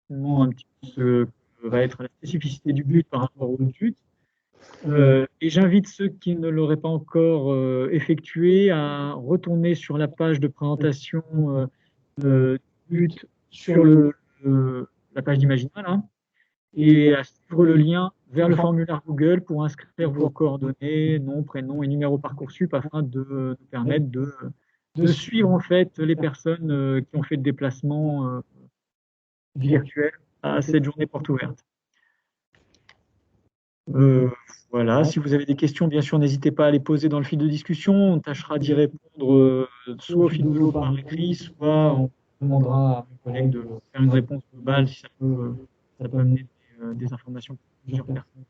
rapidement un petit peu ce que va être la spécificité du but par rapport au but. Et j'invite ceux qui ne l'auraient pas encore effectué à retourner sur la page de présentation du but sur la page d'Imaginal, hein, et à suivre le lien vers le formulaire Google pour inscrire vos coordonnées, nom, prénom et numéro Parcoursup afin de nous permettre de suivre en fait les personnes qui ont fait le déplacement virtuel à cette journée porte ouverte. Euh, voilà, si vous avez des questions, bien sûr, n'hésitez pas à les poser dans le fil de discussion. On tâchera d'y répondre soit au fil de l'eau par écrit, soit on demandera à mes collègues de faire une réponse globale si ça peut amener des informations pour plusieurs personnes.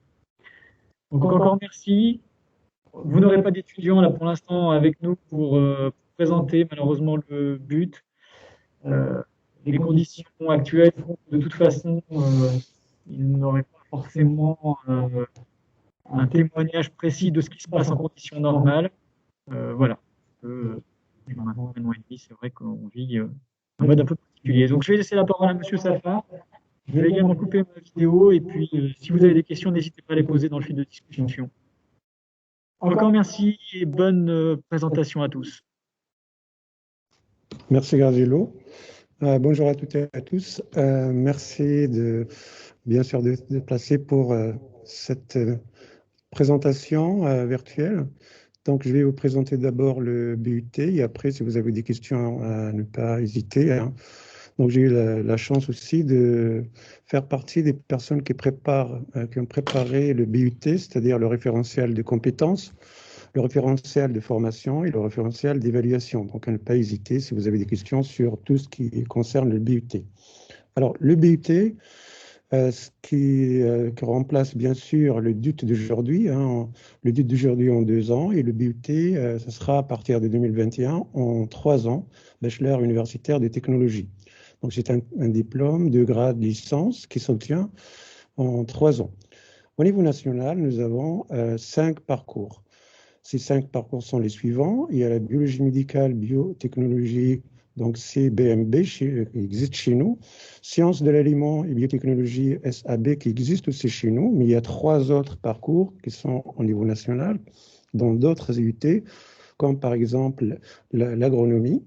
Donc encore merci. Vous n'aurez pas d'étudiants là pour l'instant avec nous pour présenter malheureusement le but. Euh, les conditions actuelles font que de toute façon, il n'aurait pas forcément un témoignage précis de ce qui se passe en conditions normales. Voilà. Maintenant, un an et demi, c'est vrai qu'on vit un mode un peu particulier. Donc, je vais laisser la parole à Monsieur Safar. Je vais également couper ma vidéo et puis, si vous avez des questions, n'hésitez pas à les poser dans le fil de discussion. Encore merci et bonne présentation à tous. Merci Gargelo. Bonjour à toutes et à tous. Merci bien sûr de placer pour cette présentation virtuelle. Donc, je vais vous présenter d'abord le BUT et après, si vous avez des questions, à ne pas hésiter, hein. Donc, j'ai eu la chance aussi de faire partie des personnes qui ont préparé le BUT, c'est-à-dire le référentiel de compétences, le référentiel de formation et le référentiel d'évaluation. Donc, à ne pas hésiter si vous avez des questions sur tout ce qui concerne le BUT. Alors, le BUT, ce qui remplace bien sûr le DUT d'aujourd'hui, hein, le DUT d'aujourd'hui en 2 ans, et le BUT, ce sera à partir de 2021 en 3 ans, bachelor universitaire de technologie. Donc c'est un diplôme de grade licence qui s'obtient en 3 ans. Au niveau national, nous avons 5 parcours. Ces 5 parcours sont les suivants. Il y a la biologie médicale, biotechnologie, donc CBMB qui existe chez nous. Sciences de l'aliment et biotechnologie SAB qui existe aussi chez nous, mais il y a 3 autres parcours qui sont au niveau national dans d'autres IUT, comme par exemple l'agronomie.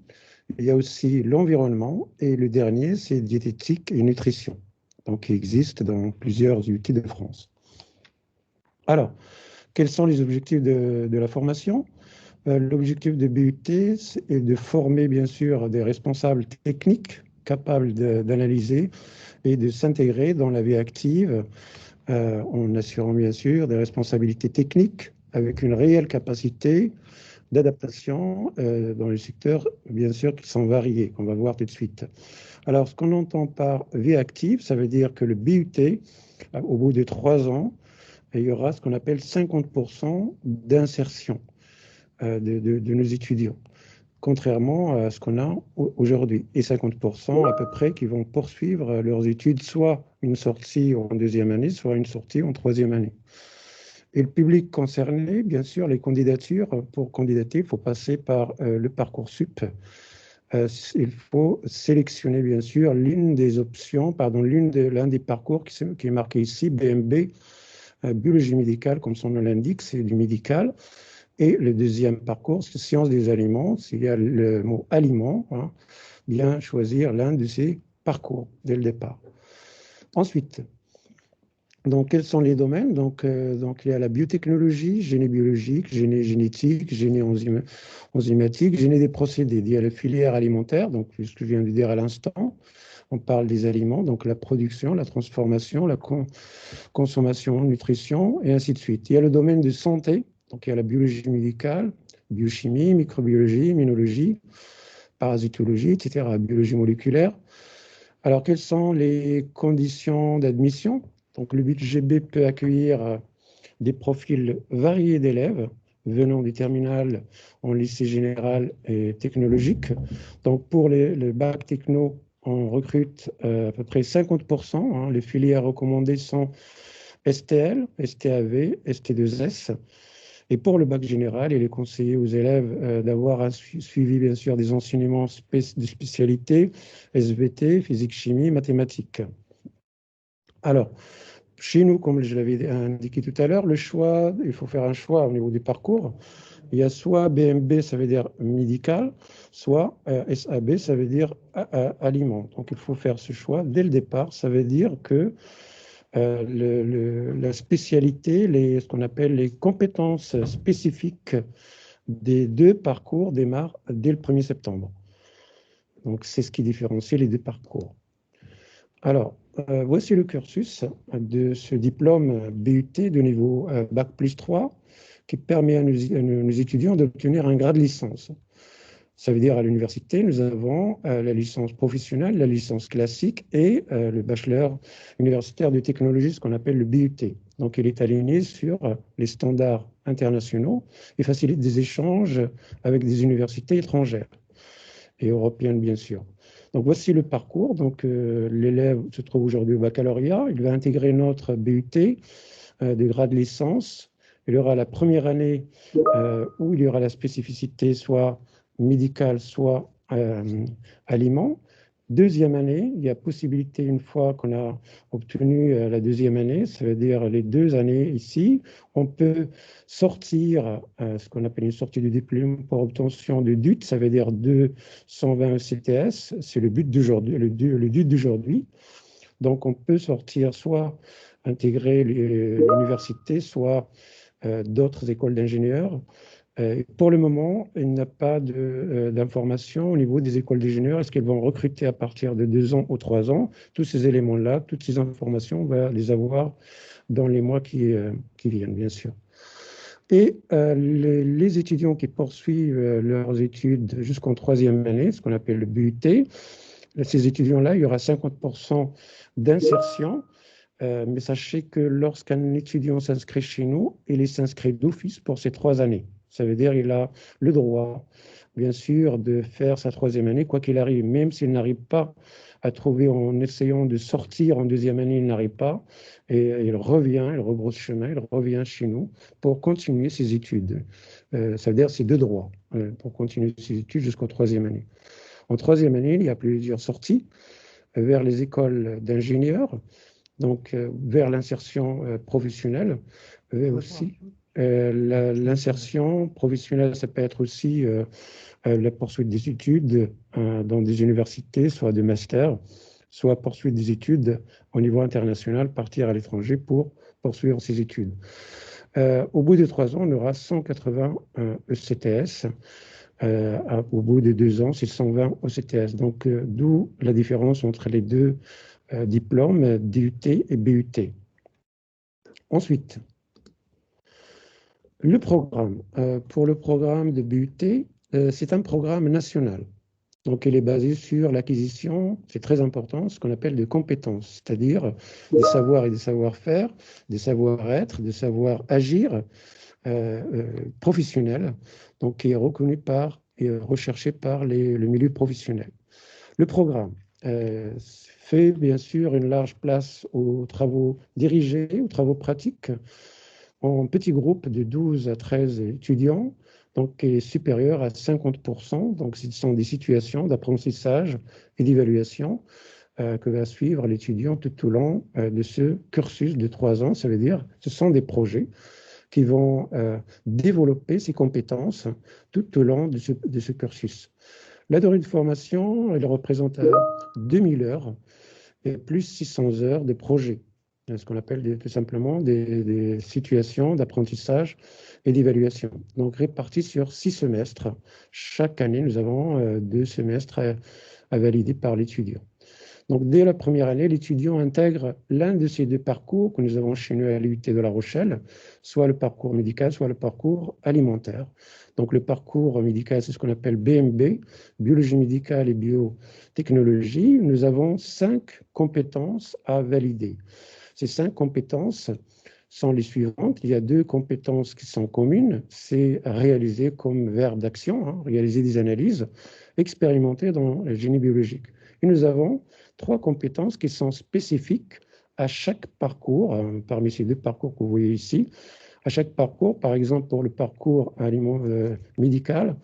Il y a aussi l'environnement et le dernier, c'est diététique et nutrition, donc qui existe dans plusieurs IUT de France. Alors, quels sont les objectifs de la formation? L'objectif de BUT est de former bien sûr des responsables techniques capables d'analyser et de s'intégrer dans la vie active en assurant bien sûr des responsabilités techniques avec une réelle capacité d'adaptation dans les secteurs bien sûr qui sont variés, qu'on va voir tout de suite. Alors ce qu'on entend par vie active, ça veut dire que le BUT, au bout de 3 ans, il y aura ce qu'on appelle 50% d'insertion de nos étudiants, contrairement à ce qu'on a aujourd'hui. Et 50% à peu près qui vont poursuivre leurs études, soit une sortie en 2e année, soit une sortie en 3e année. Et le public concerné, bien sûr, les candidatures, pour candidater, il faut passer par le Parcoursup. Il faut sélectionner, bien sûr, l'une des options, pardon, l'un des parcours qui est marqué ici, BMB, biologie médicale, comme son nom l'indique, c'est du médical. Et le deuxième parcours, c'est sciences des aliments. S'il y a le mot aliment, hein, bien choisir l'un de ces parcours dès le départ. Ensuite, donc, quels sont les domaines? Donc, il y a la biotechnologie, génie biologique, génie génétique, génie enzymatique, génie des procédés. Il y a la filière alimentaire, donc ce que je viens de dire à l'instant. On parle des aliments, donc la production, la transformation, la consommation, nutrition, et ainsi de suite. Il y a le domaine de santé, donc il y a la biologie médicale, biochimie, microbiologie, immunologie, parasitologie, etc., biologie moléculaire. Alors, quelles sont les conditions d'admission? Donc, le budget B peut accueillir des profils variés d'élèves venant des terminales en lycée général et technologique. Donc, pour le bac techno, on recrute à peu près 50%. Hein. Les filières recommandées sont STL, STAV, ST2S. Et pour le bac général, il est conseillé aux élèves d'avoir suivi, bien sûr, des enseignements de spécialité, SVT, physique, chimie, mathématiques. Alors, chez nous, comme je l'avais indiqué tout à l'heure, le choix, il faut faire un choix au niveau du parcours. Il y a soit BMB, ça veut dire médical, soit SAB, ça veut dire aliment. Donc, il faut faire ce choix dès le départ. Ça veut dire que la spécialité, ce qu'on appelle les compétences spécifiques des deux parcours démarrent dès le 1er septembre. Donc, c'est ce qui différencie les deux parcours. Alors, voici le cursus de ce diplôme BUT de niveau Bac plus 3 qui permet à nos étudiants d'obtenir un grade de licence. Ça veut dire à l'université, nous avons la licence professionnelle, la licence classique et le bachelor universitaire de technologie, ce qu'on appelle le BUT. Donc, il est aligné sur les standards internationaux et facilite des échanges avec des universités étrangères et européennes, bien sûr. Donc, voici le parcours. Donc, l'élève se trouve aujourd'hui au baccalauréat. Il va intégrer notre BUT de grade licence. Il y aura la première année où il y aura la spécificité soit médicale, soit aliment. Deuxième année, il y a possibilité, une fois qu'on a obtenu la deuxième année, ça veut dire les 2 années ici, on peut sortir ce qu'on appelle une sortie du diplôme pour obtention de DUT, ça veut dire 220 ECTS, c'est le but d'aujourd'hui, le DUT d'aujourd'hui. Donc on peut sortir soit intégrer l'université, soit d'autres écoles d'ingénieurs. Pour le moment, il n'y a pas d'informations au niveau des écoles d'ingénieurs. Est-ce qu'elles vont recruter à partir de 2 ans ou 3 ans? Tous ces éléments-là, toutes ces informations, on va les avoir dans les mois qui viennent, bien sûr. Et les étudiants qui poursuivent leurs études jusqu'en 3e année, ce qu'on appelle le BUT, ces étudiants-là, il y aura 50% d'insertion. Mais sachez que lorsqu'un étudiant s'inscrit chez nous, il s'inscrit d'office pour ces 3 années. Ça veut dire qu'il a le droit, bien sûr, de faire sa 3e année, quoi qu'il arrive, même s'il n'arrive pas à trouver en essayant de sortir en 2e année, il n'arrive pas, et il revient, il rebrousse chemin, il revient chez nous pour continuer ses études. Ça veut dire c'est 2 droits pour continuer ses études jusqu'en 3e année. En 3e année, il y a plusieurs sorties vers les écoles d'ingénieurs, donc vers l'insertion professionnelle aussi. L'insertion professionnelle, ça peut être aussi la poursuite des études dans des universités, soit de master, soit poursuite des études au niveau international, partir à l'étranger pour poursuivre ses études. Au bout de 3 ans, on aura 180 ECTS. Au bout de 2 ans, c'est 120 ECTS. Donc, d'où la différence entre les deux diplômes DUT et BUT. Ensuite, le programme. Pour le programme de BUT, c'est un programme national. Donc, il est basé sur l'acquisition, c'est très important, ce qu'on appelle des compétences, c'est-à-dire des savoirs et des savoir-faire, des savoir-être, des savoir-agir professionnels, donc qui est reconnu par et recherché par le milieu professionnel. Le programme fait bien sûr une large place aux travaux dirigés, aux travaux pratiques, en petits groupes de 12 à 13 étudiants, donc qui est supérieur à 50%. Donc, ce sont des situations d'apprentissage et d'évaluation que va suivre l'étudiant tout au long de ce cursus de 3 ans. Ça veut dire ce sont des projets qui vont développer ces compétences tout au long de ce cursus. La durée de formation, elle représente 2000 heures et plus 600 heures de projet, ce qu'on appelle tout simplement des situations d'apprentissage et d'évaluation. Donc réparties sur 6 semestres. Chaque année, nous avons 2 semestres à valider par l'étudiant. Donc, dès la première année, l'étudiant intègre l'un de ces 2 parcours que nous avons chez nous à l'UT de La Rochelle, soit le parcours médical, soit le parcours alimentaire. Donc, le parcours médical, c'est ce qu'on appelle BMB, biologie médicale et biotechnologie. Nous avons 5 compétences à valider. Ces 5 compétences sont les suivantes. Il y a 2 compétences qui sont communes. C'est réaliser comme verbe d'action, réaliser des analyses, expérimenter dans le génie biologique. Et nous avons 3 compétences qui sont spécifiques à chaque parcours, parmi ces 2 parcours que vous voyez ici. À chaque parcours, par exemple, pour le parcours médical,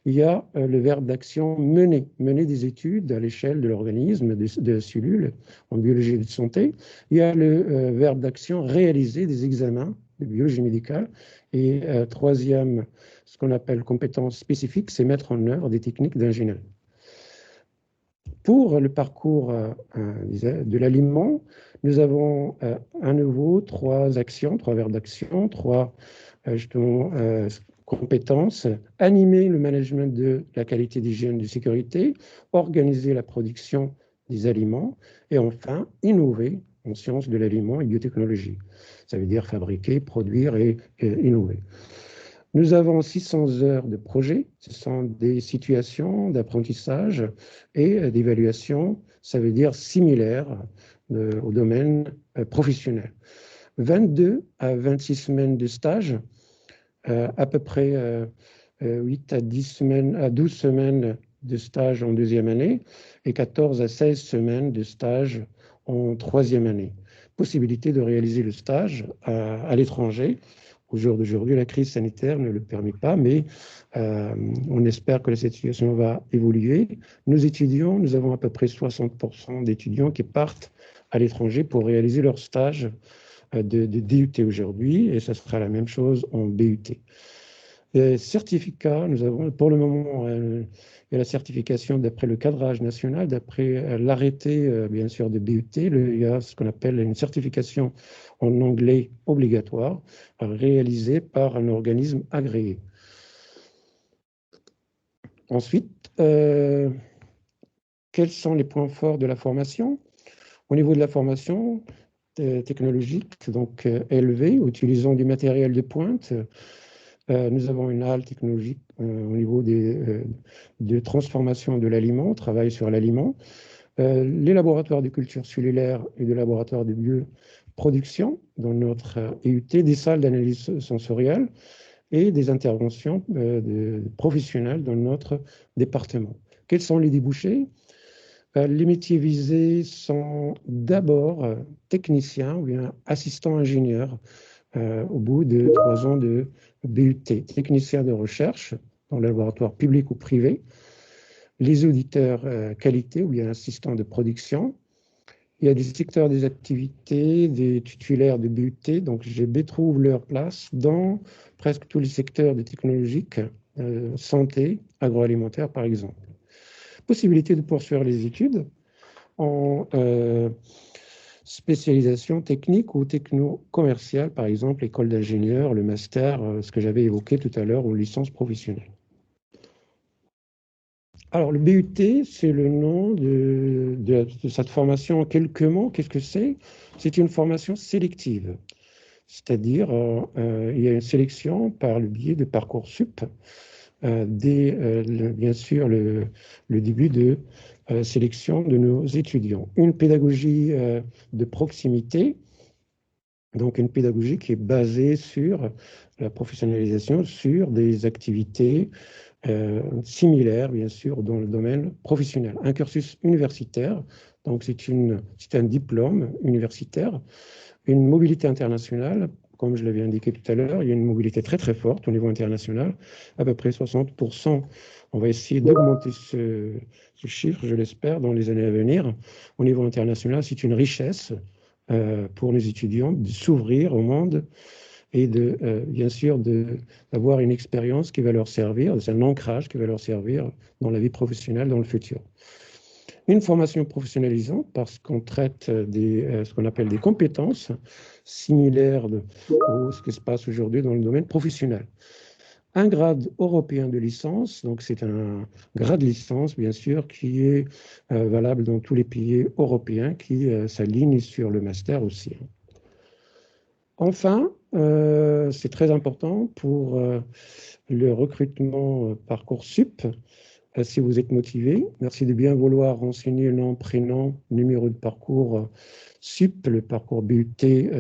il y a le verbe d'action mener, mener des études à l'échelle de l'organisme, de la cellule, en biologie de santé. Il y a le verbe d'action réaliser des examens de biologie médicale. Et troisième, ce qu'on appelle compétence spécifique, c'est mettre en œuvre des techniques d'ingénierie. Pour le parcours de l'aliment, nous avons à nouveau trois actions, trois verbes d'action, trois justement compétences: animer le management de la qualité d'hygiène et de sécurité, organiser la production des aliments et enfin innover en sciences de l'aliment et biotechnologie. Ça veut dire fabriquer, produire et innover. Nous avons 600 heures de projet. Ce sont des situations d'apprentissage et d'évaluation, ça veut dire similaires au domaine professionnel. 22 à 26 semaines de stage, à peu près 8 à 10 semaines, à 12 semaines de stage en deuxième année et 14 à 16 semaines de stage en troisième année. Possibilité de réaliser le stage à l'étranger. Au jour d'aujourd'hui, la crise sanitaire ne le permet pas, mais on espère que la situation va évoluer. Nous étudions, nous avons à peu près 60% d'étudiants qui partent à l'étranger pour réaliser leur stage de DUT aujourd'hui, et ça sera la même chose en BUT. Certificat, nous avons pour le moment il y a la certification d'après le cadrage national, d'après l'arrêté bien sûr de BUT, il y a ce qu'on appelle une certification en anglais obligatoire réalisée par un organisme agréé. Ensuite, quels sont les points forts de la formation? Au niveau de la formation technologique, donc élevée, utilisant du matériel de pointe. Nous avons une halle technologique au niveau de transformation de l'aliment, on travaille sur l'aliment. Les laboratoires de culture cellulaire et de laboratoires de bioproduction dans notre EUT, des salles d'analyse sensorielle et des interventions professionnelles dans notre département. Quels sont les débouchés? Les métiers visés sont d'abord techniciens ou bien assistants ingénieurs au bout de 3 ans de BUT, technicien de recherche dans le laboratoire public ou privé, les auditeurs qualité ou bien assistants de production. Il y a des secteurs des activités, des titulaires de BUT, donc GB trouvent leur place dans presque tous les secteurs des technologiques, santé, agroalimentaire par exemple. Possibilité de poursuivre les études en spécialisation technique ou techno-commerciale, par exemple école d'ingénieur, le master, ce que j'avais évoqué tout à l'heure, ou licence professionnelle. Alors, le BUT, c'est le nom de cette formation en quelques mots. Qu'est-ce que c'est? C'est une formation sélective, c'est-à-dire il y a une sélection par le biais de Parcoursup, bien sûr le début de sélection de nos étudiants. Une pédagogie de proximité, donc une pédagogie qui est basée sur la professionnalisation, sur des activités similaires, bien sûr, dans le domaine professionnel. Un cursus universitaire, donc c'est un diplôme universitaire, une mobilité internationale. Comme je l'avais indiqué tout à l'heure, il y a une mobilité très très forte au niveau international, à peu près 60%. On va essayer d'augmenter ce chiffre, je l'espère, dans les années à venir. Au niveau international, c'est une richesse pour les étudiants de s'ouvrir au monde et bien sûr d'avoir une expérience qui va leur servir, c'est un ancrage qui va leur servir dans la vie professionnelle dans le futur. Une formation professionnalisante parce qu'on traite ce qu'on appelle des compétences similaires à ce qui se passe aujourd'hui dans le domaine professionnel. Un grade européen de licence, donc c'est un grade de licence, bien sûr, qui est valable dans tous les pays européens, qui s'aligne sur le master aussi. Enfin, c'est très important pour le recrutement Parcoursup. Si vous êtes motivé, merci de bien vouloir renseigner le nom, prénom, numéro de parcours SUP, le parcours BUT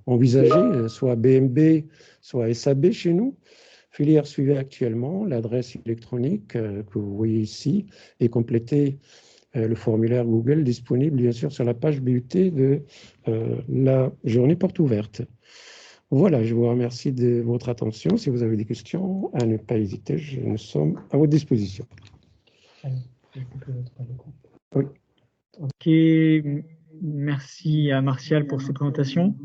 envisagé, soit BMB, soit SAB chez nous. Filière suivie actuellement, l'adresse électronique que vous voyez ici et complétez le formulaire Google disponible bien sûr sur la page BUT de la journée porte ouverte. Voilà, je vous remercie de votre attention. Si vous avez des questions, à ne pas hésiter, nous sommes à votre disposition. Oui. Ok, merci à Martial pour cette présentation.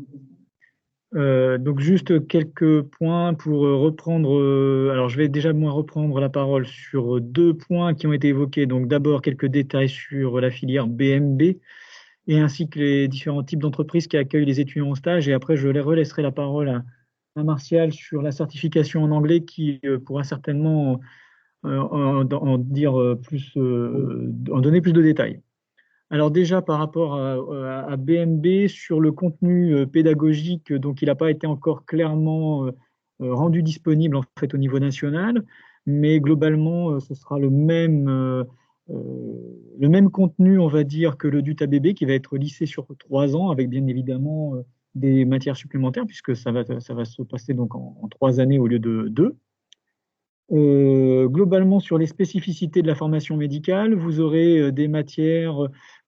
Donc juste quelques points pour reprendre. Alors je vais déjà moi reprendre la parole sur deux points qui ont été évoqués. Donc d'abord quelques détails sur la filière BMB et ainsi que les différents types d'entreprises qui accueillent les étudiants en stage. Et après je les relaisserai la parole à Martial sur la certification en anglais qui pourra certainement en dire plus, en donner plus de détails. Alors déjà par rapport à BMB sur le contenu pédagogique, donc il n'a pas été encore clairement rendu disponible en fait au niveau national, mais globalement ce sera le même contenu, on va dire, que le DUT-ABB qui va être lissé sur 3 ans avec bien évidemment des matières supplémentaires puisque ça va se passer donc en 3 années au lieu de 2. Globalement, sur les spécificités de la formation médicale, vous aurez des matières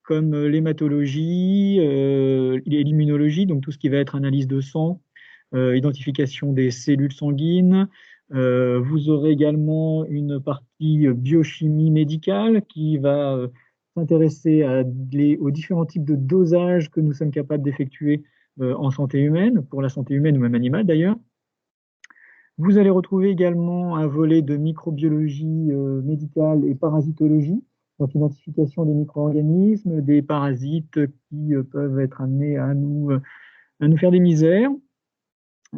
comme l'hématologie et l'immunologie, donc tout ce qui va être analyse de sang, identification des cellules sanguines. Vous aurez également une partie biochimie médicale qui va s'intéresser aux différents types de dosages que nous sommes capables d'effectuer en santé humaine, pour la santé humaine ou même animale d'ailleurs. Vous allez retrouver également un volet de microbiologie médicale et parasitologie, donc identification des micro-organismes, des parasites qui peuvent être amenés à nous faire des misères.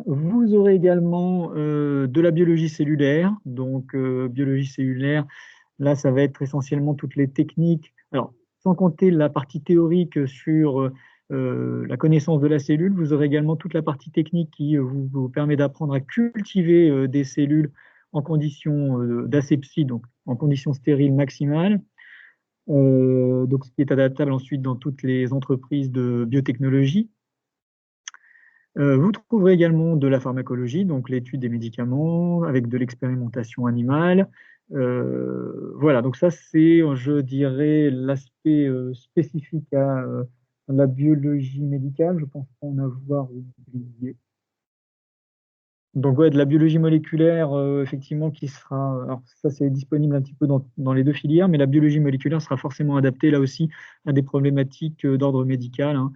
Vous aurez également de la biologie cellulaire, donc biologie cellulaire, là ça va être essentiellement toutes les techniques, alors sans compter la partie théorique sur la connaissance de la cellule, vous aurez également toute la partie technique qui vous permet d'apprendre à cultiver des cellules en conditions d'asepsie, donc en conditions stériles maximales, donc ce qui est adaptable ensuite dans toutes les entreprises de biotechnologie. Vous trouverez également de la pharmacologie, donc l'étude des médicaments avec de l'expérimentation animale. Voilà, donc ça c'est, je dirais, l'aspect spécifique à la biologie médicale. Je pense pas en avoir oublié. Donc ouais, de la biologie moléculaire, effectivement, qui sera, alors ça c'est disponible un petit peu dans les deux filières, mais la biologie moléculaire sera forcément adaptée là aussi à des problématiques d'ordre médical, hein.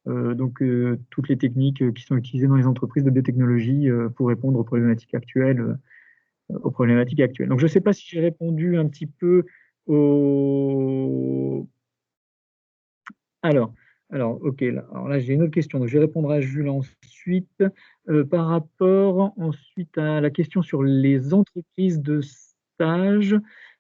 Donc toutes les techniques qui sont utilisées dans les entreprises de biotechnologie pour répondre aux problématiques actuelles, Donc je ne sais pas si j'ai répondu un petit peu au. Alors, ok, alors là j'ai une autre question. Donc, je vais répondre à Jules ensuite. Par rapport ensuite à la question sur les entreprises de stage.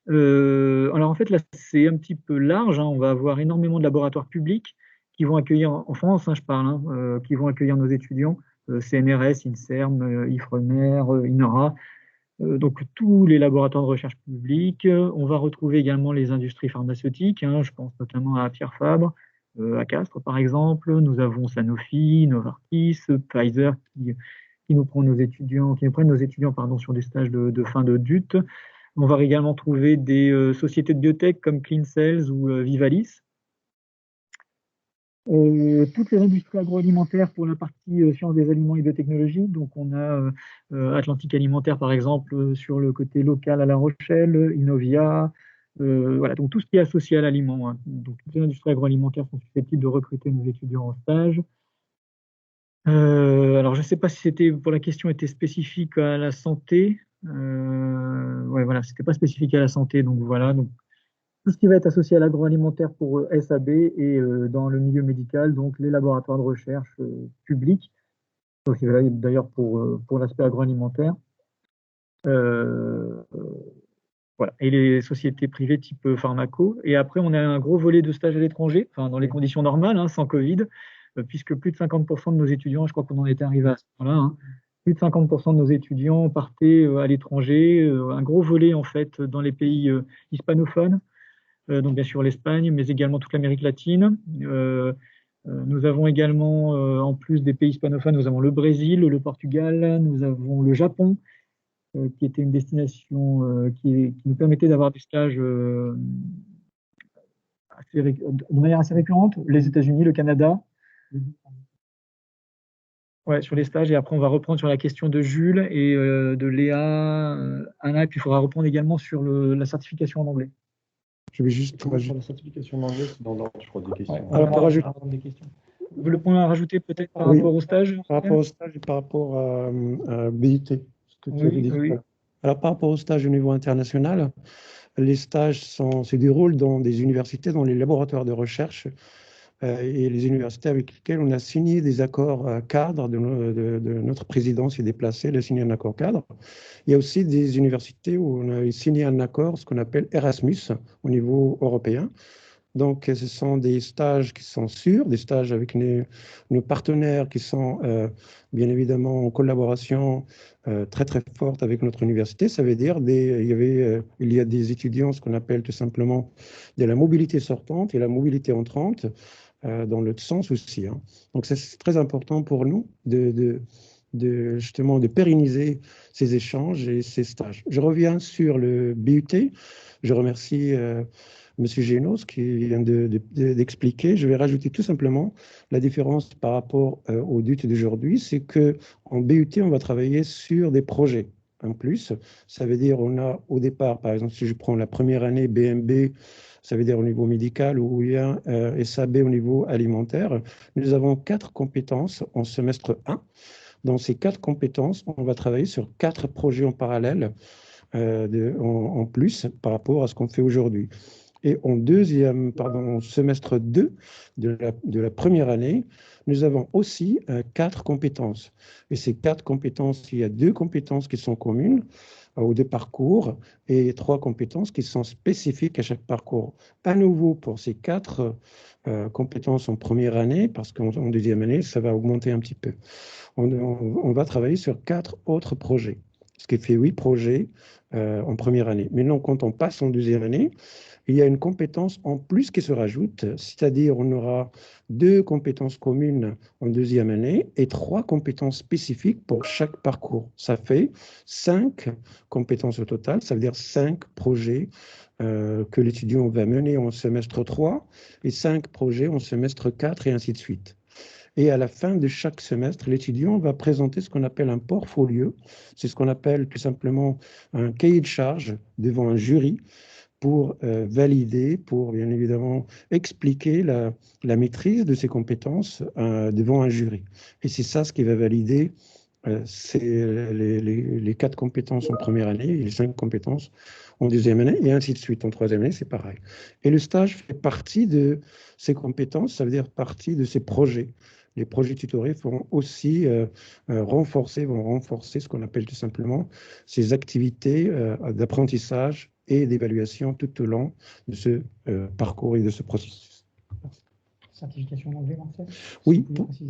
Alors en fait là c'est un petit peu large, hein. On va avoir énormément de laboratoires publics qui vont accueillir, en France, hein, je parle, hein, qui vont accueillir nos étudiants, CNRS, INSERM, IFREMER, INRA. Donc tous les laboratoires de recherche publics. On va retrouver également les industries pharmaceutiques, hein, je pense notamment à Pierre Fabre, à Castres par exemple. Nous avons Sanofi, Novartis, Pfizer qui nous prennent nos étudiants, pardon, sur des stages de fin de DUT. On va également trouver des sociétés de biotech comme CleanCells ou Vivalis. Toutes les industries agroalimentaires pour la partie sciences des aliments et biotechnologie. Donc, on a Atlantique Alimentaire, par exemple, sur le côté local à La Rochelle, Innovia, voilà, donc tout ce qui est associé à l'aliment, hein. Donc, toutes les industries agroalimentaires sont susceptibles de recruter nos étudiants en stage. Alors, je ne sais pas si c'était pour la question était spécifique à la santé. Ouais, voilà, c'était pas spécifique à la santé, donc voilà. Donc, tout ce qui va être associé à l'agroalimentaire pour SAB et dans le milieu médical, donc les laboratoires de recherche publics, donc d'ailleurs pour l'aspect agroalimentaire, euh, voilà, et les sociétés privées type pharmaco. Et après, on a un gros volet de stages à l'étranger, enfin dans les conditions normales, hein, sans Covid, puisque plus de 50% de nos étudiants, je crois qu'on en était arrivé à ce point-là, hein, plus de 50% de nos étudiants partaient à l'étranger, un gros volet en fait dans les pays hispanophones. Donc bien sûr l'Espagne, mais également toute l'Amérique latine. Nous avons également, en plus des pays hispanophones, nous avons le Brésil, le Portugal, nous avons le Japon, qui était une destination qui nous permettait d'avoir des stages de manière assez récurrente, les États-Unis, le Canada. Ouais, sur les stages, et après on va reprendre sur la question de Jules et de Léa, Anna, et puis il faudra reprendre également sur la certification en anglais. Je vais juste Pour rajouter. la certification en anglais, c'est dans l'ordre, je crois, des questions. Ouais, Alors, pour rajouter. des questions. Vous voulez le point à rajouter peut-être par Oui, rapport au stage? par rapport au stage et par rapport à BIT, ce que tu avais Oui, dit. oui. Alors, par rapport au stage au niveau international, les stages se déroulent dans des universités, dans les laboratoires de recherche et les universités avec lesquelles on a signé des accords cadres de notre président s'est déplacé, il a signé un accord cadre. Il y a aussi des universités où on a signé un accord, ce qu'on appelle Erasmus au niveau européen. Donc, ce sont des stages qui sont sûrs, des stages avec nos partenaires qui sont bien évidemment en collaboration très très forte avec notre université. Ça veut dire il y a des étudiants, ce qu'on appelle tout simplement de la mobilité sortante et la mobilité entrante dans l'autre sens aussi, hein. Donc, c'est très important pour nous justement de pérenniser ces échanges et ces stages. Je reviens sur le BUT. Je remercie Monsieur Génos qui vient d'expliquer. Je vais rajouter tout simplement la différence par rapport au DUT d'aujourd'hui, c'est qu'en BUT, on va travailler sur des projets. En plus, ça veut dire on a au départ, par exemple, si je prends la première année BMB, ça veut dire au niveau médical, ou bien SAB au niveau alimentaire, nous avons 4 compétences en semestre 1. Dans ces 4 compétences, on va travailler sur 4 projets en parallèle en plus par rapport à ce qu'on fait aujourd'hui. Et en semestre 2 de la première année, nous avons aussi 4 compétences. Et ces 4 compétences, il y a 2 compétences qui sont communes aux 2 parcours et 3 compétences qui sont spécifiques à chaque parcours. À nouveau, pour ces 4 compétences en première année, parce qu'en deuxième année, ça va augmenter un petit peu. On va travailler sur 4 autres projets, ce qui fait 8 projets en première année. Maintenant, quand on passe en deuxième année, il y a une compétence en plus qui se rajoute, c'est-à-dire on aura 2 compétences communes en deuxième année et 3 compétences spécifiques pour chaque parcours. Ça fait 5 compétences au total, ça veut dire 5 projets que l'étudiant va mener en semestre 3 et 5 projets en semestre 4 et ainsi de suite. Et à la fin de chaque semestre, l'étudiant va présenter ce qu'on appelle un portfolio. C'est ce qu'on appelle tout simplement un cahier de charge devant un jury pour valider, pour bien évidemment expliquer la maîtrise de ses compétences devant un jury. Et c'est ça ce qui va valider c'est les 4 compétences en première année et les 5 compétences en deuxième année, et ainsi de suite. En troisième année, c'est pareil. Et le stage fait partie de ces compétences, ça veut dire partie de ces projets. Les projets tutorés vont aussi renforcer ce qu'on appelle tout simplement ces activités d'apprentissage et d'évaluation tout au long de ce parcours et de ce processus. Certification en anglais, Marcel? Oui,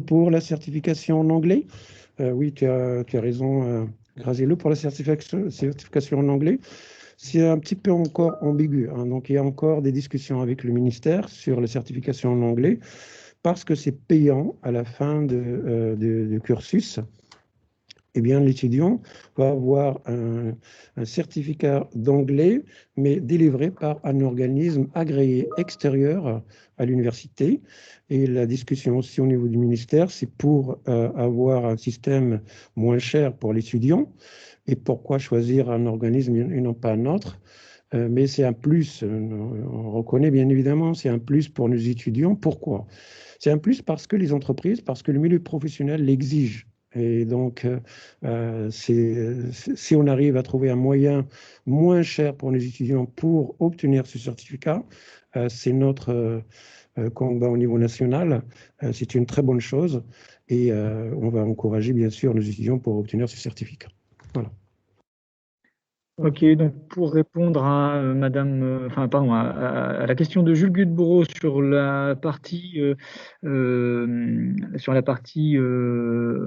pour la certification en anglais, oui, tu as raison, Graziello, pour la certification en anglais. C'est un petit peu encore ambigu, hein. Donc, il y a encore des discussions avec le ministère sur la certification en anglais parce que c'est payant à la fin du cursus. Eh bien, l'étudiant va avoir un certificat d'anglais, mais délivré par un organisme agréé extérieur à l'université. Et la discussion aussi au niveau du ministère, c'est pour avoir un système moins cher pour l'étudiant. Et pourquoi choisir un organisme et non pas un autre? Mais c'est un plus, on reconnaît bien évidemment, c'est un plus pour nos étudiants. Pourquoi? C'est un plus parce que les entreprises, parce que le milieu professionnel l'exige. Et donc, si on arrive à trouver un moyen moins cher pour les étudiants pour obtenir ce certificat, c'est notre combat au niveau national. C'est une très bonne chose et on va encourager bien sûr nos étudiants pour obtenir ce certificat. Voilà. Ok, donc pour répondre à à la question de Jules Gudeboro sur la partie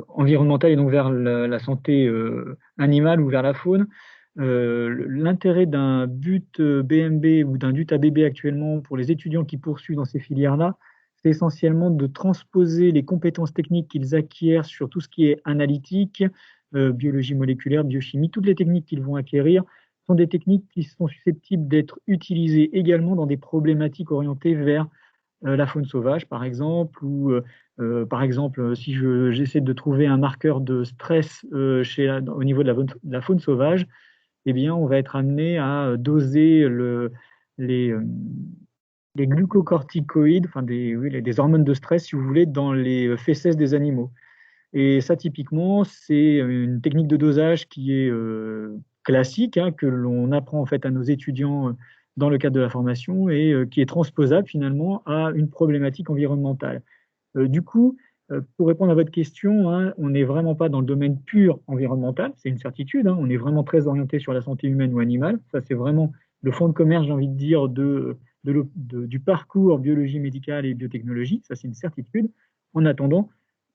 environnementale et donc vers la santé animale ou vers la faune, l'intérêt d'un but BMB ou d'un DUT ABB actuellement pour les étudiants qui poursuivent dans ces filières-là, c'est essentiellement de transposer les compétences techniques qu'ils acquièrent sur tout ce qui est analytique, biologie moléculaire, biochimie, toutes les techniques qu'ils vont acquérir sont des techniques qui sont susceptibles d'être utilisées également dans des problématiques orientées vers la faune sauvage, par exemple, ou par exemple, si j'essaie de trouver un marqueur de stress au niveau de la faune sauvage, eh bien, on va être amené à doser les, euh, les glucocorticoïdes, enfin des hormones de stress, si vous voulez, dans les fesses des animaux. Et ça, typiquement, c'est une technique de dosage qui est classique, hein, que l'on apprend en fait à nos étudiants dans le cadre de la formation et qui est transposable finalement à une problématique environnementale. Du coup, pour répondre à votre question, hein, on n'est vraiment pas dans le domaine pur environnemental, c'est une certitude, hein, on est vraiment très orienté sur la santé humaine ou animale. Ça, c'est vraiment le fond de commerce, j'ai envie de dire, du parcours biologie médicale et biotechnologie. Ça, c'est une certitude. En attendant,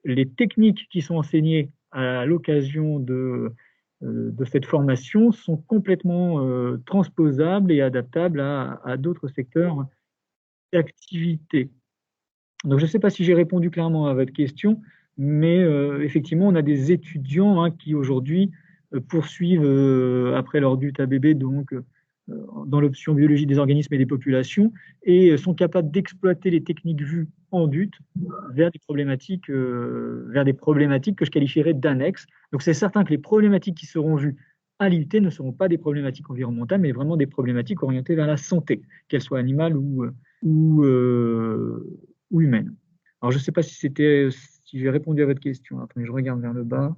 les techniques qui sont enseignées à l'occasion de cette formation sont complètement transposables et adaptables à d'autres secteurs d'activité. Donc, je ne sais pas si j'ai répondu clairement à votre question, mais effectivement, on a des étudiants, hein, qui aujourd'hui poursuivent après leur DUT ABB, donc dans l'option biologie des organismes et des populations, et sont capables d'exploiter les techniques vues en DUT vers des problématiques que je qualifierais d'annexes. Donc, c'est certain que les problématiques qui seront vues à l'IUT ne seront pas des problématiques environnementales, mais vraiment des problématiques orientées vers la santé, qu'elles soient animales ou, euh, ou humaine. Alors, je ne sais pas si j'ai répondu à votre question. Attendez, je regarde vers le bas.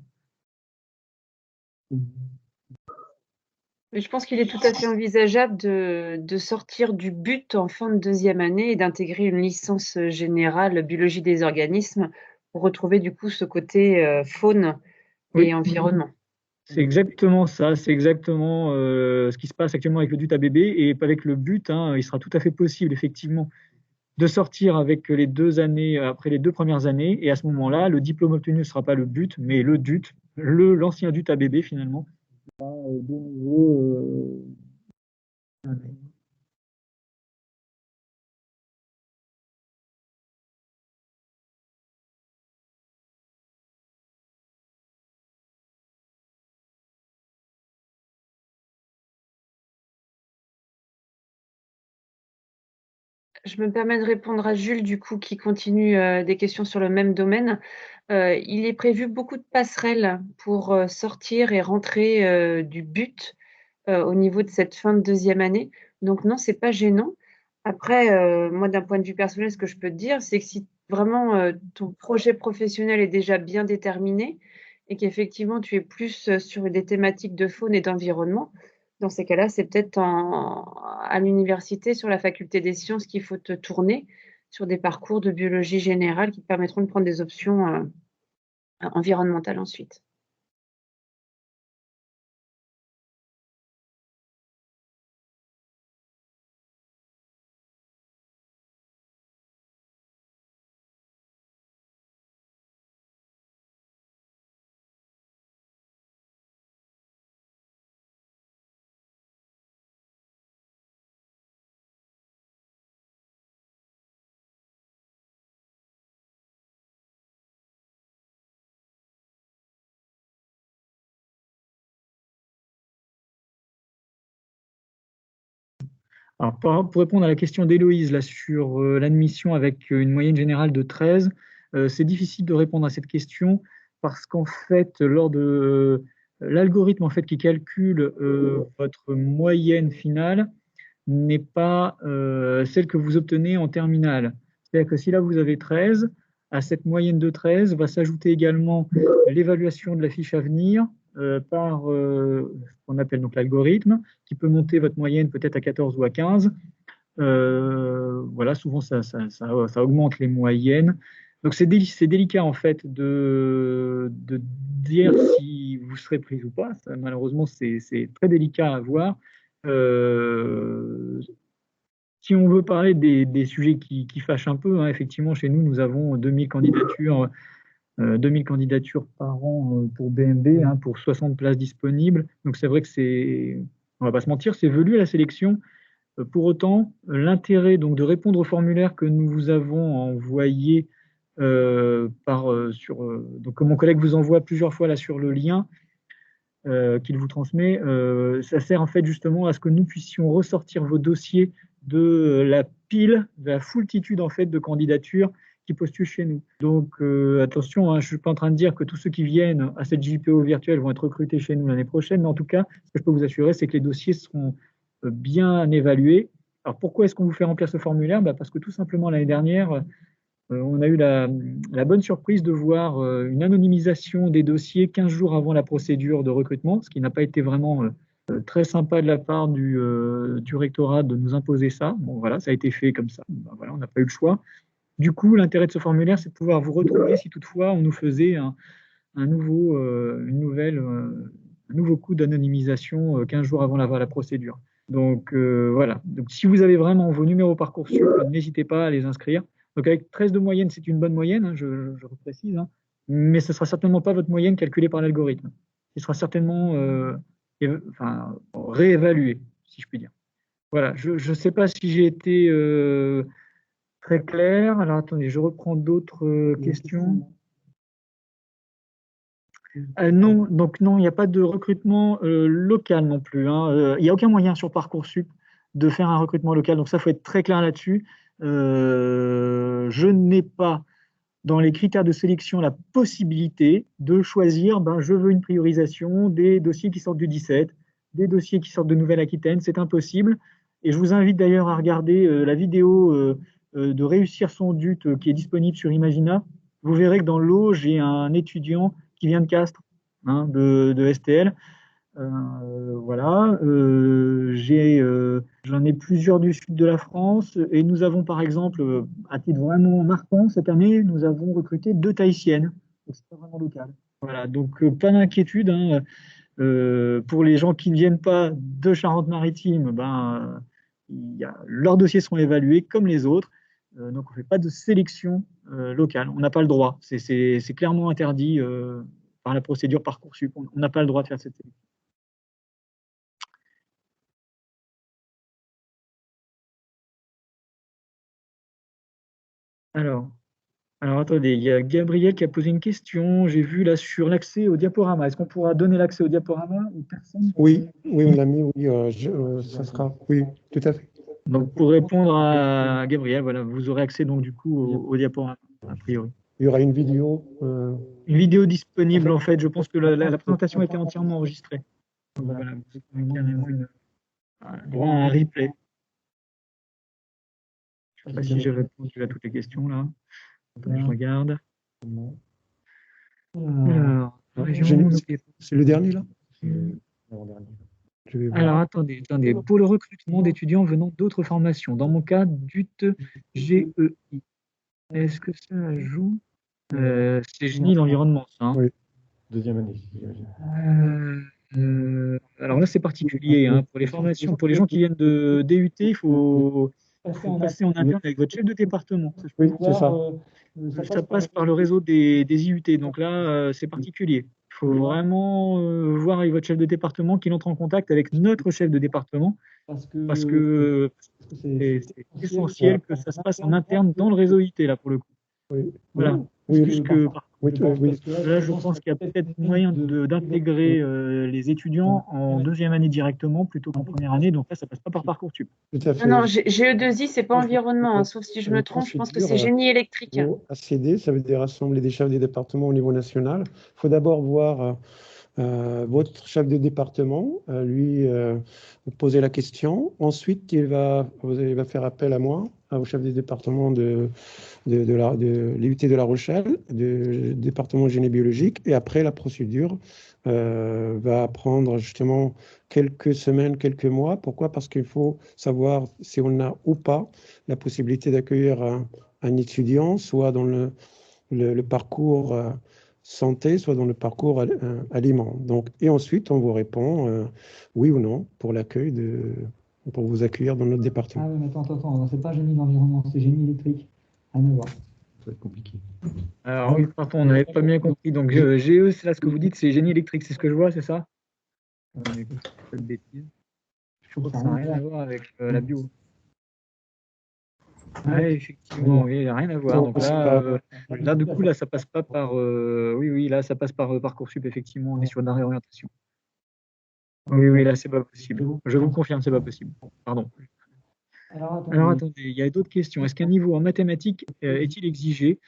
Mais je pense qu'il est tout à fait envisageable de sortir du but en fin de deuxième année et d'intégrer une licence générale biologie des organismes pour retrouver du coup ce côté faune Oui, et environnement. c'est exactement ça. C'est exactement ce qui se passe actuellement avec le DUT ABB et avec le but, hein, il sera tout à fait possible, effectivement, de sortir avec les 2 années, après les 2 premières années. Et à ce moment-là, le diplôme obtenu ne sera pas le but, mais le DUT, l'ancien DUT ABB, finalement. De nouveau, Je me permets de répondre à Jules, du coup, qui continue des questions sur le même domaine. Il est prévu beaucoup de passerelles pour sortir et rentrer du but au niveau de cette fin de deuxième année. Donc non, c'est pas gênant. Après, moi, d'un point de vue personnel, ce que je peux te dire, c'est que si vraiment ton projet professionnel est déjà bien déterminé et qu'effectivement tu es plus sur des thématiques de faune et d'environnement, dans ces cas-là, c'est peut-être à l'université, sur la faculté des sciences, qu'il faut te tourner sur des parcours de biologie générale qui te permettront de prendre des options environnementales ensuite. alors, pour répondre à la question d'Héloïse là, sur l'admission avec une moyenne générale de 13, c'est difficile de répondre à cette question parce qu'en fait, lors de l'algorithme en fait, qui calcule votre moyenne finale n'est pas celle que vous obtenez en terminale. C'est-à-dire que si là vous avez 13, à cette moyenne de 13 va s'ajouter également l'évaluation de la fiche à venir par ce qu'on appelle donc l'algorithme, qui peut monter votre moyenne peut-être à 14 ou à 15. Voilà, souvent ça augmente les moyennes. Donc c'est délicat en fait de dire si vous serez pris ou pas. Ça, malheureusement, c'est très délicat à voir. Euh, Si on veut parler des sujets qui fâchent un peu, hein, effectivement, chez nous, nous avons 2000 candidatures par an pour BMB, hein, pour 60 places disponibles. Donc c'est vrai que on va pas se mentir, c'est velu à la sélection. Pour autant, l'intérêt donc de répondre au formulaire que nous vous avons envoyé donc que mon collègue vous envoie plusieurs fois là sur le lien, qu'il vous transmet, ça sert en fait justement à ce que nous puissions ressortir vos dossiers de la pile de la foultitude en fait de candidatures qui postulent chez nous. Donc attention, hein, je ne suis pas en train de dire que tous ceux qui viennent à cette JPO virtuelle vont être recrutés chez nous l'année prochaine, mais en tout cas, ce que je peux vous assurer, c'est que les dossiers seront bien évalués. Alors pourquoi est-ce qu'on vous fait remplir ce formulaire? Parce que tout simplement l'année dernière, on a eu la bonne surprise de voir une anonymisation des dossiers 15 jours avant la procédure de recrutement, ce qui n'a pas été vraiment très sympa de la part du rectorat de nous imposer ça. Bon, voilà, ça a été fait comme ça. Voilà, on n'a pas eu le choix. Du coup, l'intérêt de ce formulaire, c'est de pouvoir vous retrouver si toutefois on nous faisait un nouveau coup d'anonymisation 15 jours avant la procédure. Donc voilà. Donc si vous avez vraiment vos numéros Parcoursup, n'hésitez pas à les inscrire. Donc avec 13 de moyenne, c'est une bonne moyenne, hein, je précise, hein, mais ce ne sera certainement pas votre moyenne calculée par l'algorithme. Il sera certainement réévalué, si je puis dire. Voilà, je ne sais pas si j'ai été très clair. Alors attendez, je reprends d'autres questions. Non, donc non, il n'y a pas de recrutement local non plus, hein. Il n'y a aucun moyen sur Parcoursup de faire un recrutement local, donc ça, il faut être très clair là-dessus. Je n'ai pas, dans les critères de sélection, la possibilité de choisir, je veux une priorisation des dossiers qui sortent du 17, des dossiers qui sortent de Nouvelle-Aquitaine, c'est impossible. Et je vous invite d'ailleurs à regarder la vidéo de Réussir son DUT qui est disponible sur Imagina. Vous verrez que dans l'eau, j'ai un étudiant qui vient de Castres, hein, de STL. Voilà. J'en ai plusieurs du sud de la France et nous avons par exemple, à titre vraiment marquant, cette année, nous avons recruté 2 Tahitiennes. Donc c'est pas vraiment local. Voilà, donc pas d'inquiétude, hein. Pour les gens qui ne viennent pas de Charente-Maritime, leurs dossiers seront évalués comme les autres. Donc on ne fait pas de sélection locale. On n'a pas le droit. C'est clairement interdit par la procédure Parcoursup. On n'a pas le droit de faire cette sélection. Alors attendez, il y a Gabriel qui a posé une question. J'ai vu là sur l'accès au diaporama. Est-ce qu'on pourra donner l'accès au diaporama aux personnes? Oui, on l'a mis, oui, ça sera, oui, tout à fait. Donc pour répondre à Gabriel, voilà, vous aurez accès donc du coup au diaporama, a priori. Il y aura une vidéo. Une vidéo disponible en fait. Je pense que la présentation a été entièrement enregistrée. Donc voilà, vous avez carrément droit à un replay. Je ne sais pas si j'ai répondu à toutes les questions là. Attendez, je regarde. Alors, c'est le dernier là? Alors attendez. Pour le recrutement d'étudiants venant d'autres formations, dans mon cas, DUT GEI, est-ce que ça joue? C'est génie l'environnement, ça. Hein. Oui, deuxième année. Alors là, c'est particulier. Hein. Pour les formations, pour les gens qui viennent de DUT, il faut passer en interne avec votre chef de département. Oui, c'est ça. Ça passe par le réseau des IUT. Donc là, c'est particulier. Il faut vraiment voir avec votre chef de département qu'il entre en contact avec notre chef de département parce que c'est essentiel que ça se passe en interne dans le réseau IT, là, pour le coup. Oui. Voilà. Là, je pense qu'il y a peut-être moyen d'intégrer les étudiants en deuxième année directement plutôt qu'en première année. Donc là, ça passe pas par Parcoursup. Non, GE2I, c'est pas environnement, hein, sauf si je me trompe, je pense que c'est génie électrique. ACD, ça veut dire rassembler des chefs des départements au niveau national. Il faut d'abord voir votre chef de département, lui poser la question. Ensuite, il va faire appel à moi, au chef des départements de l'IUT de La Rochelle, du département génie biologique. Et après, la procédure va prendre justement quelques semaines, quelques mois. Pourquoi? Parce qu'il faut savoir si on a ou pas la possibilité d'accueillir un étudiant, soit dans le parcours santé, soit dans le parcours aliment. Donc, et ensuite, on vous répond oui ou non pour pour vous accueillir dans notre département. Ah oui, mais attends, c'est pas génie d'environnement, c'est génie électrique. À voir. Ça va être compliqué. Alors oui, pardon, on n'avait pas bien compris. Donc GE, c'est là ce que vous dites, c'est génie électrique, c'est ce que je vois, c'est ça? Pas de bêtises. Je crois que ça n'a rien à voir avec la bio. Oui, effectivement, il n'y a rien à voir. Donc là, du coup, là, ça passe pas par. Oui, là, ça passe par Parcoursup, effectivement, on est sur de la réorientation. Oui, là, c'est pas possible. Je vous confirme, c'est pas possible. Pardon. Alors attendez, il y a d'autres questions. Est-ce qu'un niveau en mathématiques est-il exigé?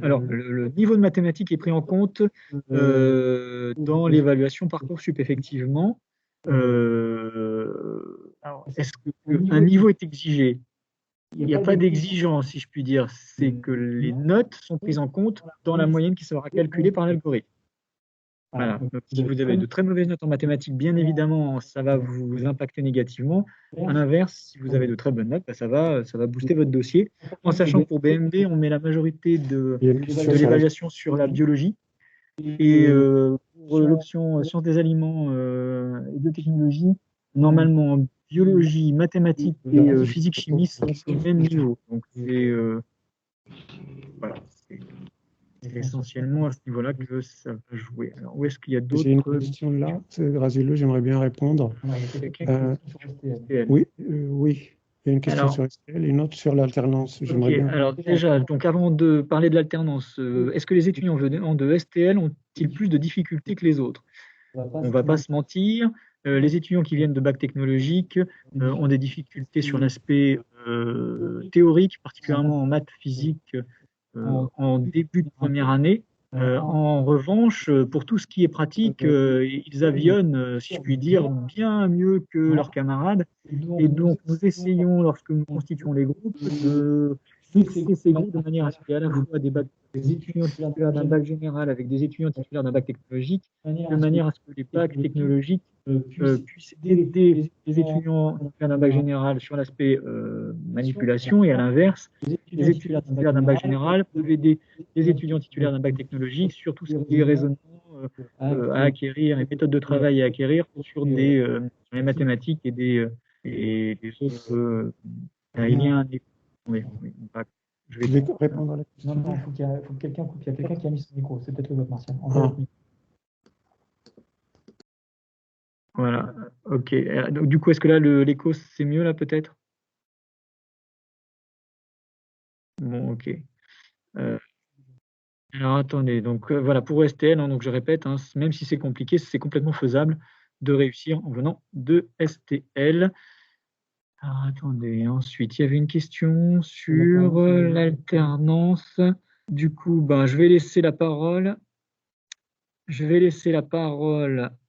Alors, le niveau de mathématiques est pris en compte dans l'évaluation Parcoursup, effectivement. Alors, est-ce qu'un niveau est exigé? Il n'y a pas d'exigence, si je puis dire. C'est que les notes sont prises en compte dans la moyenne qui sera calculée par l'algorithme. Voilà. Donc, si vous avez de très mauvaises notes en mathématiques, bien évidemment, ça va vous impacter négativement. À l'inverse, si vous avez de très bonnes notes, bah, ça va booster votre dossier. En sachant que pour BMD, on met la majorité de l'évaluation sur la biologie. Et pour l'option sciences des aliments et biotechnologie, normalement, biologie, mathématiques et physique-chimie sont au même niveau. Donc, voilà, c'est essentiellement à ce niveau-là que ça va jouer. Alors, où est-ce qu'il y a d'autres? J'ai une question là, c'est Grazilo, j'aimerais bien répondre. Oui, oui. Il y a une question sur STL et une autre sur l'alternance. Okay. Alors déjà, donc avant de parler de l'alternance, est-ce que les étudiants venant de STL ont-ils plus de difficultés que les autres? On ne va pas se mentir. Les étudiants qui viennent de bac technologique ont des difficultés sur l'aspect théorique, particulièrement en maths, physique, en début de première année. En revanche, pour tout ce qui est pratique, ils avionnent, si je puis dire, bien mieux que leurs camarades. Et donc, nous essayons, lorsque nous constituons les groupes, de fixer ces groupes de manière à ce qu'il y ait à la fois des étudiants titulaires d'un bac général avec des étudiants titulaires d'un bac technologique, de manière à ce que les bacs technologiques puissent aider les étudiants titulaires d'un bac général sur l'aspect manipulation, et à l'inverse, les étudiants titulaires d'un bac général peuvent aider les étudiants titulaires d'un bac technologique sur tout ce qui est raisonnement à acquérir et méthodes de travail à acquérir sur les mathématiques et des autres. Il y a un oui, je vais répondre à la question. Non, il faut qu'il y ait quelqu'un qui a mis son micro. C'est peut-être le vôtre, Martial. Voilà, ok. Donc, du coup, est-ce que là, l'écho, c'est mieux, là, peut-être? Bon, ok. Alors, attendez. Donc, voilà, pour STL, hein, donc je répète, hein, même si c'est compliqué, c'est complètement faisable de réussir en venant de STL. Alors, attendez. Ensuite, il y avait une question sur l'alternance. Du coup, ben, je vais laisser la parole.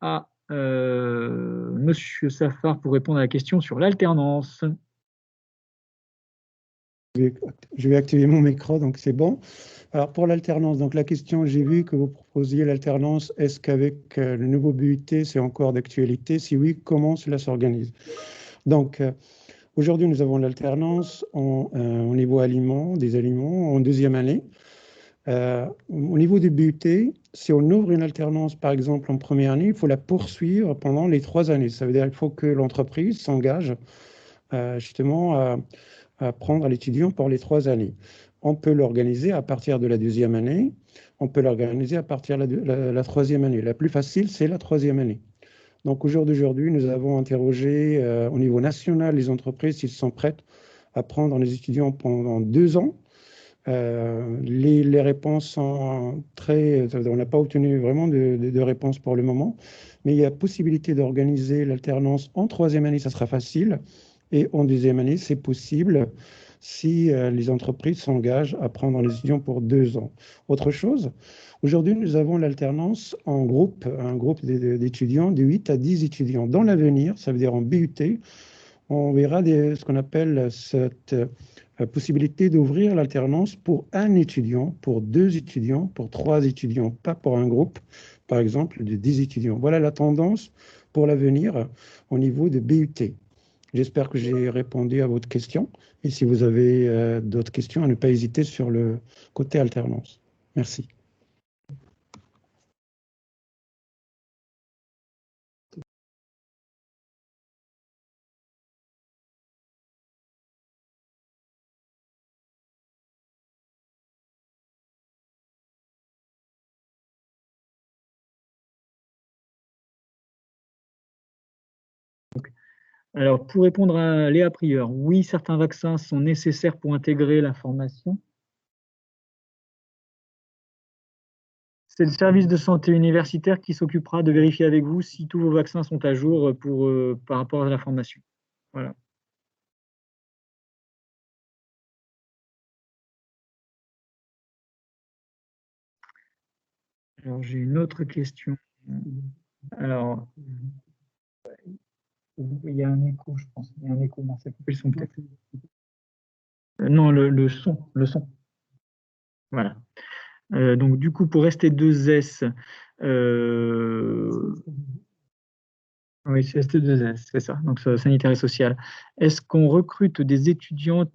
À Monsieur Safar pour répondre à la question sur l'alternance. Je vais activer mon micro, donc c'est bon. Alors pour l'alternance, donc la question, j'ai vu que vous proposiez l'alternance. Est-ce qu'avec le nouveau BUT, c'est encore d'actualité? Si oui, comment cela s'organise? Donc aujourd'hui, nous avons l'alternance au niveau des aliments en deuxième année. Au niveau du BUT, si on ouvre une alternance, par exemple, en première année, il faut la poursuivre pendant les 3 années. Ça veut dire qu'il faut que l'entreprise s'engage justement à prendre l'étudiant pour les 3 années. On peut l'organiser à partir de la deuxième année, on peut l'organiser à partir de la troisième année. La plus facile, c'est la troisième année. Donc, au jour d'aujourd'hui, nous avons interrogé au niveau national les entreprises s'ils sont prêtes à prendre les étudiants pendant 2 ans. Les réponses sont on n'a pas obtenu vraiment de réponses pour le moment, mais il y a possibilité d'organiser l'alternance en troisième année, ça sera facile, et en deuxième année, c'est possible si les entreprises s'engagent à prendre les étudiants pour 2 ans. Autre chose, aujourd'hui, nous avons l'alternance en groupe, un groupe d'étudiants, de 8 à 10 étudiants. Dans l'avenir, ça veut dire en BUT, on verra ce qu'on appelle cette possibilité d'ouvrir l'alternance pour un étudiant, pour 2 étudiants, pour 3 étudiants, pas pour un groupe, par exemple, de 10 étudiants. Voilà la tendance pour l'avenir au niveau de BUT. J'espère que j'ai répondu à votre question. Et si vous avez d'autres questions, à ne pas hésiter sur le côté alternance. Merci. Alors, pour répondre à Léa Prieur, oui, certains vaccins sont nécessaires pour intégrer la formation. C'est le service de santé universitaire qui s'occupera de vérifier avec vous si tous vos vaccins sont à jour par rapport à la formation. Voilà. Alors, j'ai une autre question. Alors, il y a un écho, je pense. Il y a un écho. Non, ça a coupé le son peut-être. Non, le son. Le son. Voilà. Donc, du coup, pour ST2S, oui, c'est ST2S, c'est ça, donc sanitaire et social. Est-ce qu'on recrute des étudiants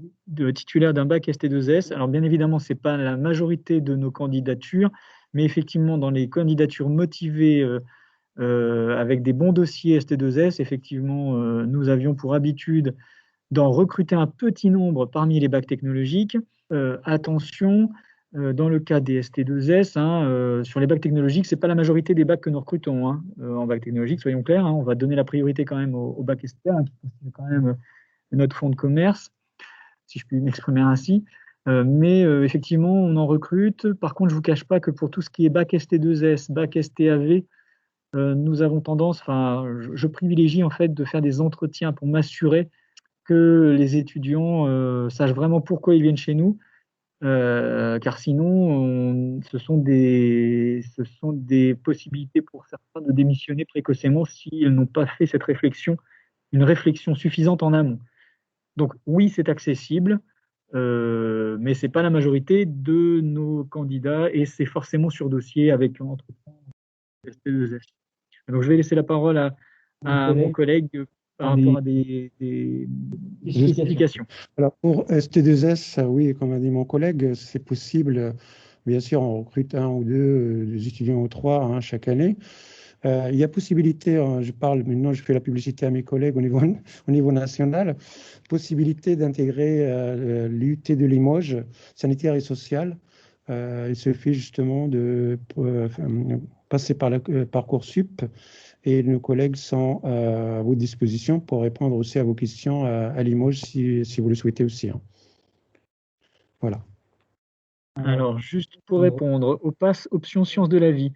titulaires d'un bac ST2S? Alors, bien évidemment, ce n'est pas la majorité de nos candidatures, mais effectivement, dans les candidatures motivées avec des bons dossiers ST2S, effectivement, nous avions pour habitude d'en recruter un petit nombre parmi les bacs technologiques. Attention, dans le cas des ST2S, sur les bacs technologiques, ce n'est pas la majorité des bacs que nous recrutons en bac technologique, soyons clairs. On va donner la priorité quand même au bac ST, qui constitue quand même notre fonds de commerce, si je puis m'exprimer ainsi. Mais effectivement, on en recrute. Par contre, je ne vous cache pas que pour tout ce qui est bac ST2S, bac STAV, nous avons tendance, je privilégie en fait de faire des entretiens pour m'assurer que les étudiants sachent vraiment pourquoi ils viennent chez nous, car sinon, ce sont des possibilités pour certains de démissionner précocement s'ils n'ont pas fait cette réflexion, une réflexion suffisante en amont. Donc oui, c'est accessible, mais ce n'est pas la majorité de nos candidats et c'est forcément sur dossier avec un entretien ST2S. Donc je vais laisser la parole à mon collègue par rapport à des spécifications. Alors pour ST2S, oui, comme a dit mon collègue, c'est possible. Bien sûr, on recrute un ou deux étudiants ou trois chaque année. Il y a possibilité, je parle maintenant, je fais la publicité à mes collègues au niveau national, possibilité d'intégrer l'UT de Limoges, sanitaire et social. Il suffit justement de passer par Parcoursup et nos collègues sont à votre disposition pour répondre aussi à vos questions à Limoges si vous le souhaitez aussi. Voilà. Alors, juste pour répondre, au pass option sciences de la vie.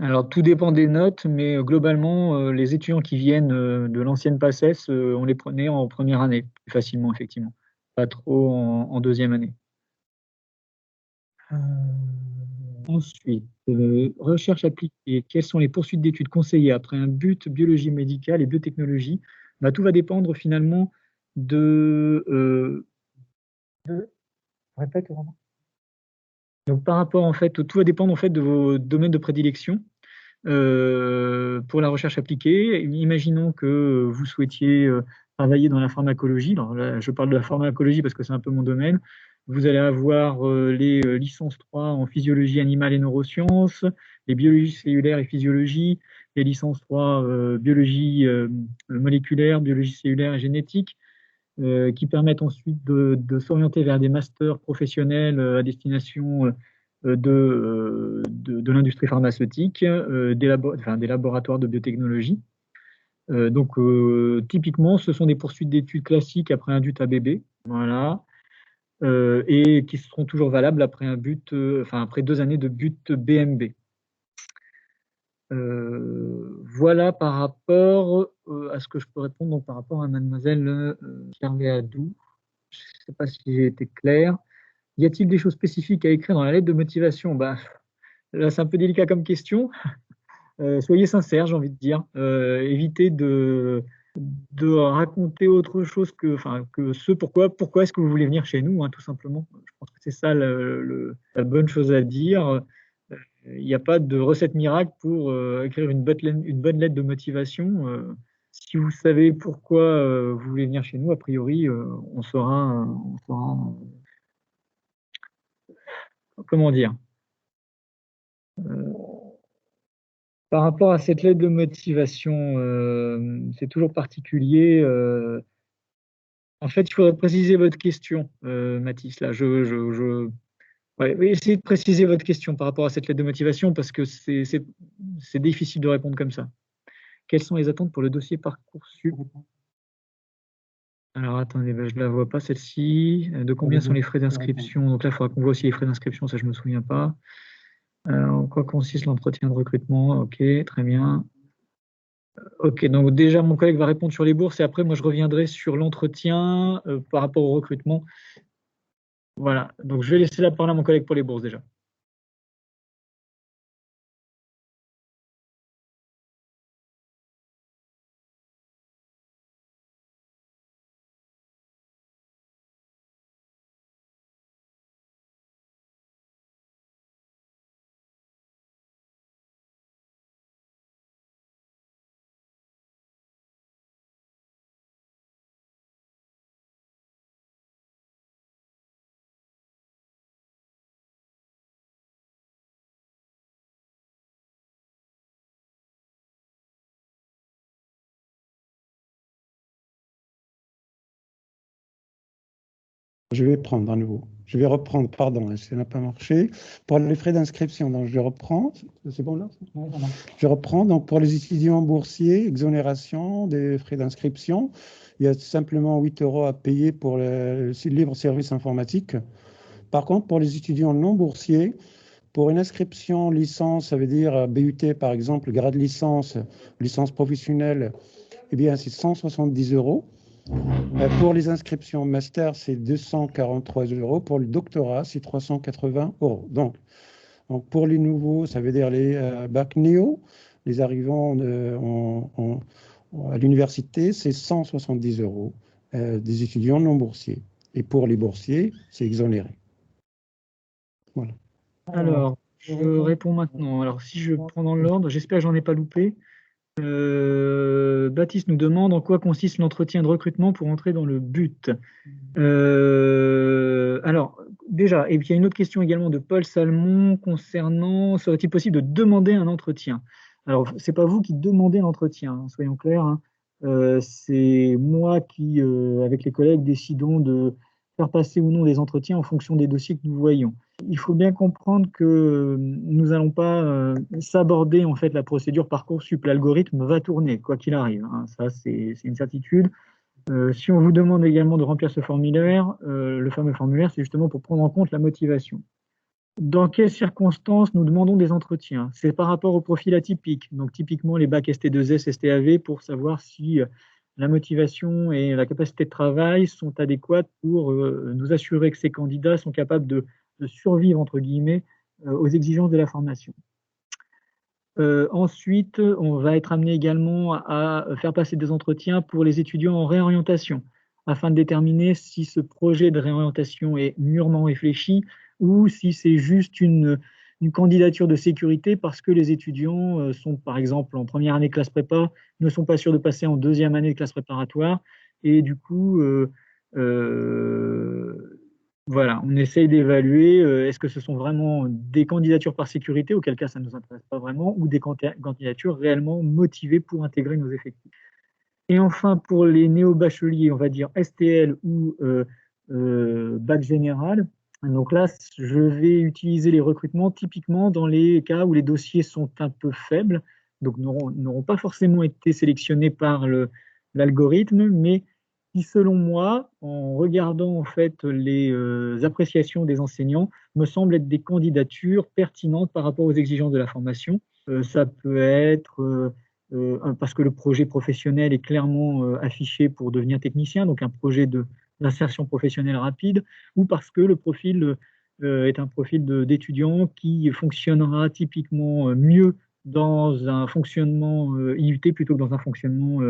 Alors, tout dépend des notes, mais globalement, les étudiants qui viennent de l'ancienne PACES, on les prenait en première année, plus facilement, effectivement. Pas trop en deuxième année. Ensuite, recherche appliquée. Quelles sont les poursuites d'études conseillées après un but biologie médicale et biotechnologie? Tout va dépendre finalement Répète, vraiment. Donc, par rapport, en fait, tout va dépendre en fait de vos domaines de prédilection. Pour la recherche appliquée, imaginons que vous souhaitiez travailler dans la pharmacologie. Alors là, je parle de la pharmacologie parce que c'est un peu mon domaine. Vous allez avoir les licences 3 en physiologie animale et neurosciences, les biologies cellulaires et physiologie, les licences 3 biologie moléculaire, biologie cellulaire et génétique, qui permettent ensuite de s'orienter vers des masters professionnels à destination de l'industrie pharmaceutique, des laboratoires de biotechnologie. Donc, typiquement, ce sont des poursuites d'études classiques après un DUT ABB, voilà, et qui seront toujours valables après après 2 années de but BMB. Voilà par rapport à ce que je peux répondre donc, par rapport à mademoiselle Gervais Adou. Je ne sais pas si j'ai été clair. Y a-t-il des choses spécifiques à écrire dans la lettre de motivation? Là, c'est un peu délicat comme question. Soyez sincère, j'ai envie de dire. Évitez de raconter autre chose que ce pourquoi est-ce que vous voulez venir chez nous, tout simplement. Je pense que c'est ça la bonne chose à dire. Il n'y a pas de recette miracle pour écrire une bonne lettre de motivation. Si vous savez pourquoi vous voulez venir chez nous, a priori, on saura comment dire. Par rapport à cette lettre de motivation, c'est toujours particulier. En fait, il faudrait préciser votre question, Mathis. Là, essayez de préciser votre question par rapport à cette lettre de motivation parce que c'est difficile de répondre comme ça. Quelles sont les attentes pour le dossier Parcoursup? Alors, attendez, je ne la vois pas celle-ci. De combien sont les frais d'inscription? Donc là, il faudra qu'on voit aussi les frais d'inscription, ça je ne me souviens pas. En quoi consiste l'entretien de recrutement? Ok, très bien. Ok, donc déjà mon collègue va répondre sur les bourses et après moi je reviendrai sur l'entretien par rapport au recrutement. Voilà, donc je vais laisser la parole à mon collègue pour les bourses déjà. Je vais prendre à nouveau. Je vais reprendre, pardon, ça n'a pas marché. Pour les frais d'inscription, donc je reprends. C'est bon là? Je reprends. Donc pour les étudiants boursiers, exonération des frais d'inscription. Il y a simplement 8 € à payer pour le libre service informatique. Par contre, pour les étudiants non boursiers, pour une inscription licence, ça veut dire BUT par exemple, grade licence, licence professionnelle, eh bien c'est 170 €. Pour les inscriptions master, c'est 243 €. Pour le doctorat, c'est 380 €. Donc, pour les nouveaux, ça veut dire les bac néo, les arrivants à l'université, c'est 170 € des étudiants non boursiers. Et pour les boursiers, c'est exonéré. Voilà. Alors, je réponds maintenant. Alors, si je prends dans l'ordre, j'espère que j'en ai pas loupé. Baptiste nous demande en quoi consiste l'entretien de recrutement pour entrer dans le but. Alors, déjà, et puis il y a une autre question également de Paul Salmon concernant serait-il possible de demander un entretien? Alors, c'est pas vous qui demandez l'entretien, hein, soyons clairs, hein. C'est moi qui, avec les collègues, décidons de faire passer ou non des entretiens en fonction des dossiers que nous voyons. Il faut bien comprendre que nous n'allons pas s'aborder en fait la procédure Parcoursup. L'algorithme va tourner, quoi qu'il arrive, hein. Ça, c'est une certitude. Si on vous demande également de remplir ce formulaire, le fameux formulaire, c'est justement pour prendre en compte la motivation. Dans quelles circonstances nous demandons des entretiens? C'est par rapport au profil atypique, donc typiquement les bacs ST2S, STAV, pour savoir si la motivation et la capacité de travail sont adéquates pour nous assurer que ces candidats sont capables de survivre, entre guillemets, aux exigences de la formation. Ensuite, on va être amené également à faire passer des entretiens pour les étudiants en réorientation, afin de déterminer si ce projet de réorientation est mûrement réfléchi ou si c'est juste une candidature de sécurité parce que les étudiants sont, par exemple, en première année de classe prépa, ne sont pas sûrs de passer en deuxième année de classe préparatoire. Et du coup, voilà, on essaye d'évaluer est-ce que ce sont vraiment des candidatures par sécurité, auquel cas ça ne nous intéresse pas vraiment, ou des candidatures réellement motivées pour intégrer nos effectifs. Et enfin, pour les néo-bacheliers, on va dire STL ou bac général, donc là, je vais utiliser les recrutements typiquement dans les cas où les dossiers sont un peu faibles, donc n'auront pas forcément été sélectionnés par l'algorithme, mais qui, selon moi, en regardant en fait les appréciations des enseignants, me semblent être des candidatures pertinentes par rapport aux exigences de la formation. Ça peut être parce que le projet professionnel est clairement affiché pour devenir technicien, donc un projet d'insertion professionnelle rapide, ou parce que le profil est un profil d'étudiant qui fonctionnera typiquement mieux dans un fonctionnement IUT plutôt que dans un fonctionnement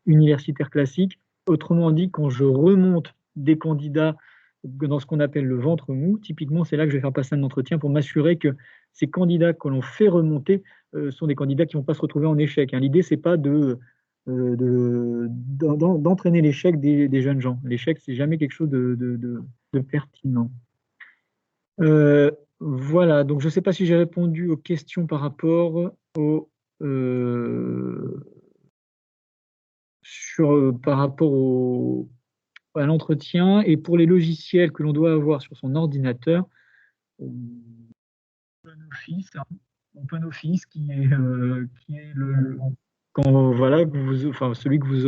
universitaire classique. Autrement dit, quand je remonte des candidats dans ce qu'on appelle le ventre mou, typiquement, c'est là que je vais faire passer un entretien pour m'assurer que ces candidats que l'on fait remonter sont des candidats qui ne vont pas se retrouver en échec, hein. L'idée, c'est pas d'entraîner l'échec des jeunes gens. L'échec, c'est jamais quelque chose de pertinent. Voilà, donc je ne sais pas si j'ai répondu aux questions par rapport à l'entretien et pour les logiciels que l'on doit avoir sur son ordinateur. OpenOffice qui est voilà, celui que vous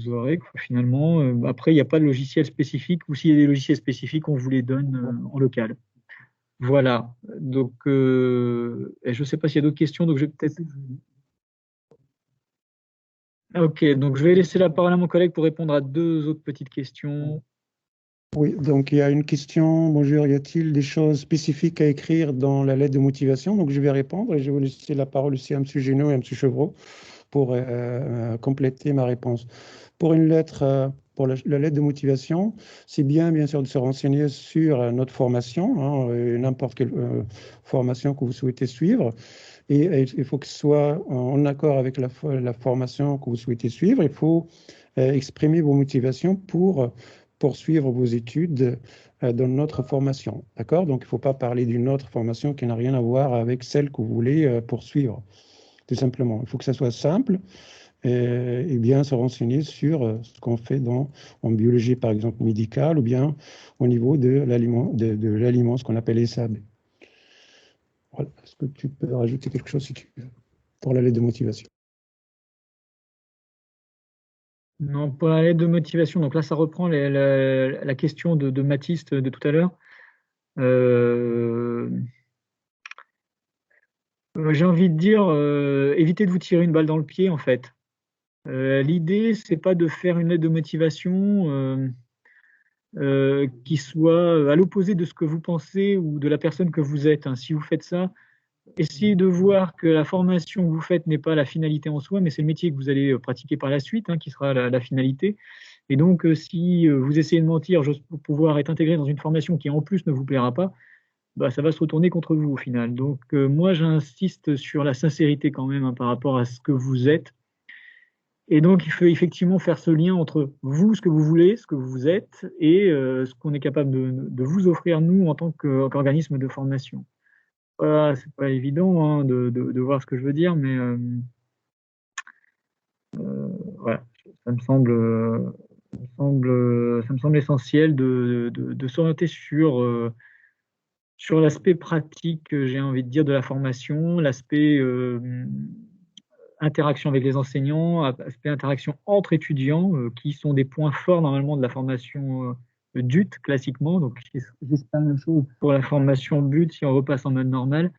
aurez finalement. Après, il n'y a pas de logiciel spécifique, ou s'il y a des logiciels spécifiques, on vous les donne en local. Voilà. Donc, je ne sais pas s'il y a d'autres questions, donc je vais peut-être. Ok, donc je vais laisser la parole à mon collègue pour répondre à deux autres petites questions. Oui, donc il y a une question. Bonjour, y a-t-il des choses spécifiques à écrire dans la lettre de motivation? Donc je vais répondre et je vais vous laisser la parole aussi à M. Génaud et à M. Chevreau pour compléter ma réponse. Pour une lettre, pour la lettre de motivation, c'est bien sûr de se renseigner sur notre formation, hein, n'importe quelle formation que vous souhaitez suivre. Et il faut que ce soit en accord avec la formation que vous souhaitez suivre. Il faut exprimer vos motivations pour poursuivre vos études dans notre formation. D'accord? Donc, il ne faut pas parler d'une autre formation qui n'a rien à voir avec celle que vous voulez poursuivre, tout simplement. Il faut que ça soit simple. et bien se renseigner sur ce qu'on fait en biologie, par exemple, médicale, ou bien au niveau de l'aliment, ce qu'on appelle SAB. Voilà. Est-ce que tu peux rajouter quelque chose si tu veux, pour la lettre de motivation? Non, pour la lettre de motivation, donc là, ça reprend la question de Mathis de tout à l'heure. J'ai envie de dire, évitez de vous tirer une balle dans le pied, en fait. L'idée, c'est pas de faire une lettre de motivation qui soit à l'opposé de ce que vous pensez ou de la personne que vous êtes, hein. Si vous faites ça, essayez de voir que la formation que vous faites n'est pas la finalité en soi, mais c'est le métier que vous allez pratiquer par la suite, hein, qui sera la finalité. Et donc, si vous essayez de mentir juste pour pouvoir être intégré dans une formation qui en plus ne vous plaira pas, bah, ça va se retourner contre vous au final. Donc, moi, j'insiste sur la sincérité quand même, hein, par rapport à ce que vous êtes. Et donc, il faut effectivement faire ce lien entre vous, ce que vous voulez, ce que vous êtes, et ce qu'on est capable de vous offrir, nous, en tant qu'organisme de formation. Voilà, c'est pas évident, hein, de voir ce que je veux dire, mais voilà, ça me semble, ça me semble essentiel de s'orienter sur l'aspect pratique, j'ai envie de dire, de la formation, l'aspect interaction avec les enseignants, aspect interaction entre étudiants, qui sont des points forts normalement de la formation DUT classiquement. Donc, j'espère la même chose pour la formation BUT si on repasse en mode normal.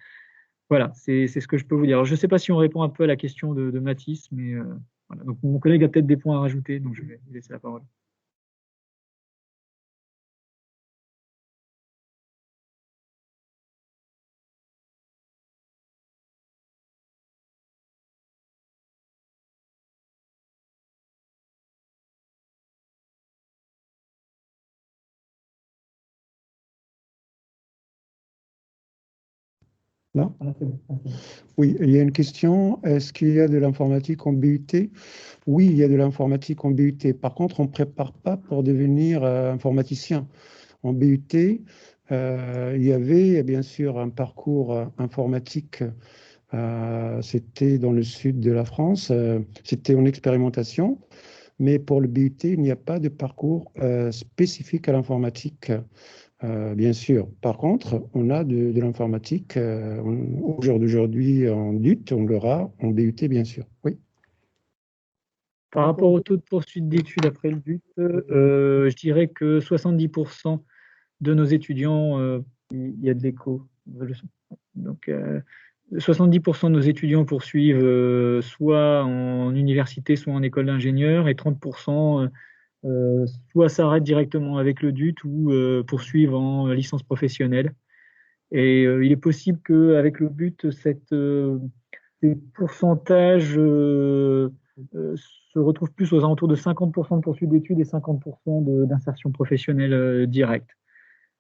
Voilà, c'est ce que je peux vous dire. Alors, je ne sais pas si on répond un peu à la question de Mathis, mais voilà. Donc, mon collègue a peut-être des points à rajouter, donc je vais lui laisser la parole. Non? Oui, il y a une question. Est-ce qu'il y a de l'informatique en BUT? Oui, il y a de l'informatique en BUT. Par contre, on ne prépare pas pour devenir informaticien. En BUT, il y avait bien sûr un parcours informatique. C'était dans le sud de la France. C'était en expérimentation. Mais pour le BUT, il n'y a pas de parcours spécifique à l'informatique. Bien sûr. Par contre, on a de l'informatique au jour d'aujourd'hui en DUT, on l'aura en BUT, bien sûr. Oui. Par rapport au taux de poursuite d'études après le but, je dirais que 70% de nos étudiants, il y a de l'écho. Donc, 70% de nos étudiants poursuivent soit en université, soit en école d'ingénieur, et 30% soit s'arrêtent directement avec le DUT ou poursuivent en licence professionnelle. Et il est possible qu'avec le but, ces pourcentages se retrouvent plus aux alentours de 50% de poursuite d'études et 50% d'insertion professionnelle directe.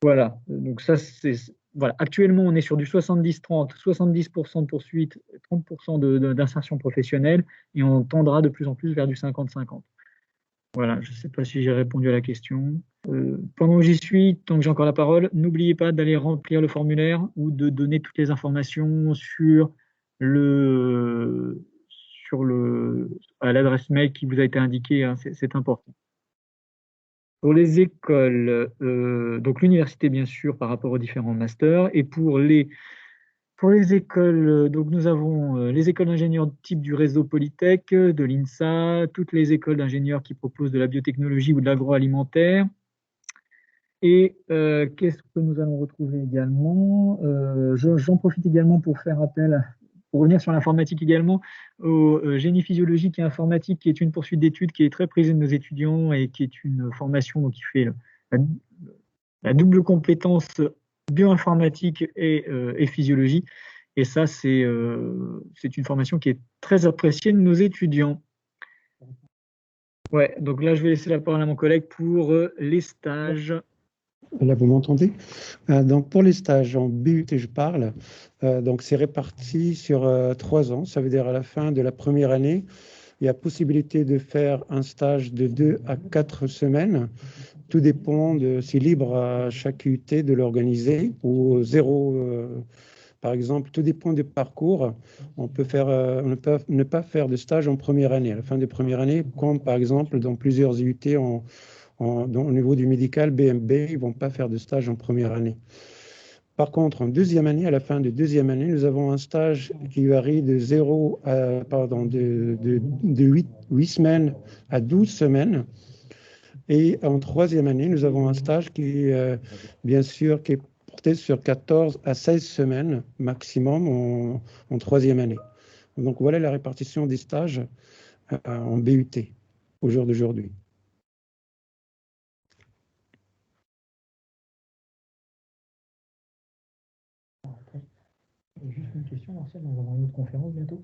Voilà, donc ça, c'est. Voilà. Actuellement, on est sur du 70-30, 70% de poursuite, 30% d'insertion professionnelle, et on tendra de plus en plus vers du 50-50. Voilà, je ne sais pas si j'ai répondu à la question. Pendant que j'y suis, tant que j'ai encore la parole, n'oubliez pas d'aller remplir le formulaire ou de donner toutes les informations à l'adresse mail qui vous a été indiquée, hein, c'est important. Pour les écoles, donc l'université bien sûr par rapport aux différents masters, et pour les écoles, donc nous avons les écoles d'ingénieurs de type du réseau Polytech, de l'INSA, toutes les écoles d'ingénieurs qui proposent de la biotechnologie ou de l'agroalimentaire. Et qu'est-ce que nous allons retrouver également? J'en profite également pour faire appel, pour revenir sur l'informatique également, au génie physiologique et informatique, qui est une poursuite d'études qui est très prisée de nos étudiants et qui est une formation donc, qui fait la double compétence bioinformatique et physiologie. Et ça, c'est une formation qui est très appréciée de nos étudiants. Ouais, donc là, je vais laisser la parole à mon collègue pour les stages. Là, vous m'entendez? Donc, pour les stages en BUT, je parle. Donc, c'est réparti sur 3 ans. Ça veut dire à la fin de la première année, il y a possibilité de faire un stage de 2 à 4 semaines. Tout dépend c'est libre à chaque UT de l'organiser ou Par exemple, tout dépend du parcours. On peut ne pas faire de stage en première année, à la fin de première année, comme par exemple dans plusieurs IUT au niveau du médical, BMB, ils ne vont pas faire de stage en première année. Par contre, en deuxième année, à la fin de deuxième année, nous avons un stage qui varie de 8 semaines à 12 semaines. Et en troisième année, nous avons un stage qui, bien sûr, qui est porté sur 14 à 16 semaines maximum en troisième année. Donc voilà la répartition des stages en BUT au jour d'aujourd'hui. Juste une question, Martial, on va avoir une autre conférence bientôt.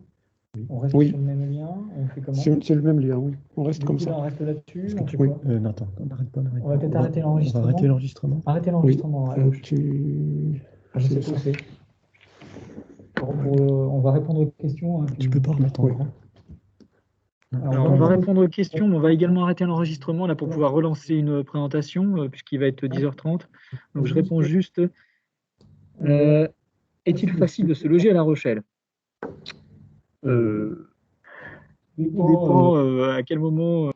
Oui. On reste Oui. sur le même lien, on fait comment? C'est le même lien, oui. On reste Du comme coup, ça. là, on reste là-dessus, on fait Oui. quoi? Non, attends, on n'arrête pas. On va peut-être arrêter On va l'enregistrement. arrêter l'enregistrement. Arrêter l'enregistrement à gauche. Je sais pas où c'est. On va répondre aux questions. Hein, Tu peux pas remettre en grand. Alors, on va répondre aux questions, mais on va également arrêter l'enregistrement là pour pouvoir relancer une présentation puisqu'il va être 10h30. Donc, je réponds juste. Est-il facile de se loger à La Rochelle? Dépend à quel moment